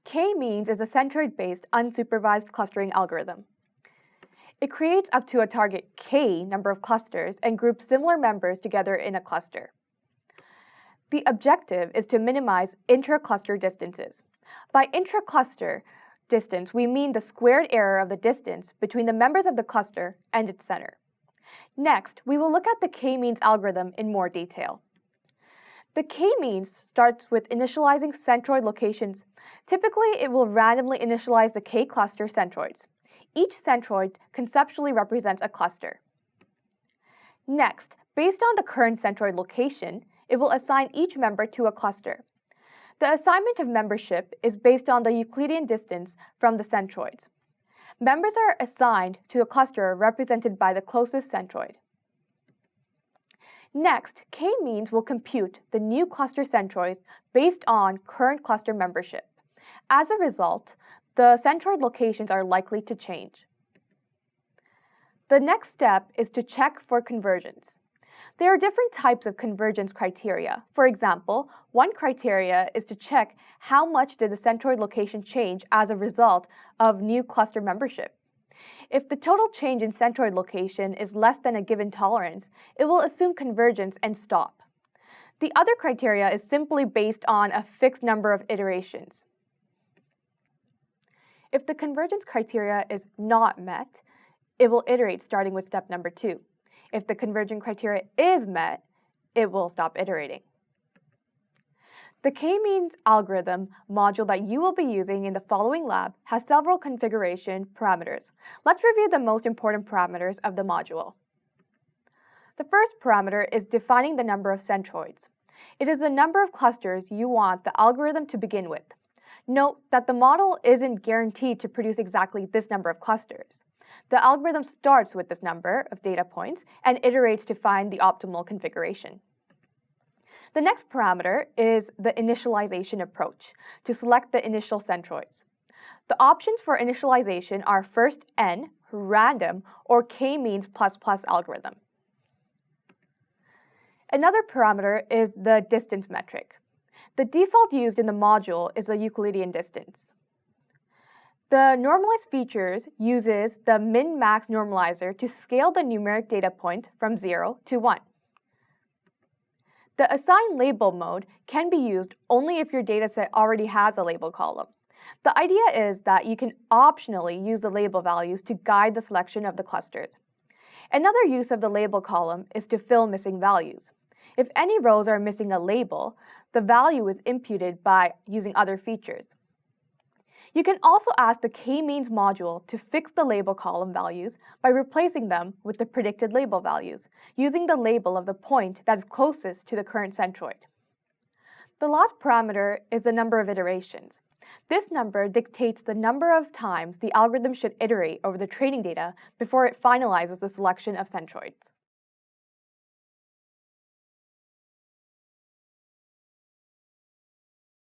K-means is a centroid-based unsupervised clustering algorithm. It creates up to a target K number of clusters and groups similar members together in a cluster. The objective is to minimize intra-cluster distances. By intra-cluster distance, we mean the squared error of the distance between the members of the cluster and its center. Next, we will look at the K-means algorithm in more detail. The K-means starts with initializing centroid locations. Typically, it will randomly initialize the K-cluster centroids. Each centroid conceptually represents a cluster. Next, based on the current centroid location, it will assign each member to a cluster. The assignment of membership is based on the Euclidean distance from the centroids. Members are assigned to a cluster represented by the closest centroid. Next, K-means will compute the new cluster centroids based on current cluster membership. As a result, the centroid locations are likely to change. The next step is to check for convergence. There are different types of convergence criteria. For example, one criteria is to check how much did the centroid location change as a result of new cluster membership. If the total change in centroid location is less than a given tolerance, it will assume convergence and stop. The other criteria is simply based on a fixed number of iterations. If the convergence criteria is not met, it will iterate starting with step number 2. If the convergence criteria is met, it will stop iterating. The K-means algorithm module that you will be using in the following lab has several configuration parameters. Let's review the most important parameters of the module. The first parameter is defining the number of centroids. It is the number of clusters you want the algorithm to begin with. Note that the model isn't guaranteed to produce exactly this number of clusters. The algorithm starts with this number of data points and iterates to find the optimal configuration. The next parameter is the initialization approach to select the initial centroids. The options for initialization are first n, random, or K-means ++ algorithm. Another parameter is the distance metric. The default used in the module is the Euclidean distance. The normalized features uses the min-max normalizer to scale the numeric data point from 0 to 1. The assign label mode can be used only if your dataset already has a label column. The idea is that you can optionally use the label values to guide the selection of the clusters. Another use of the label column is to fill missing values. If any rows are missing a label, the value is imputed by using other features. You can also ask the K-means module to fix the label column values by replacing them with the predicted label values, using the label of the point that is closest to the current centroid. The last parameter is the number of iterations. This number dictates the number of times the algorithm should iterate over the training data before it finalizes the selection of centroids.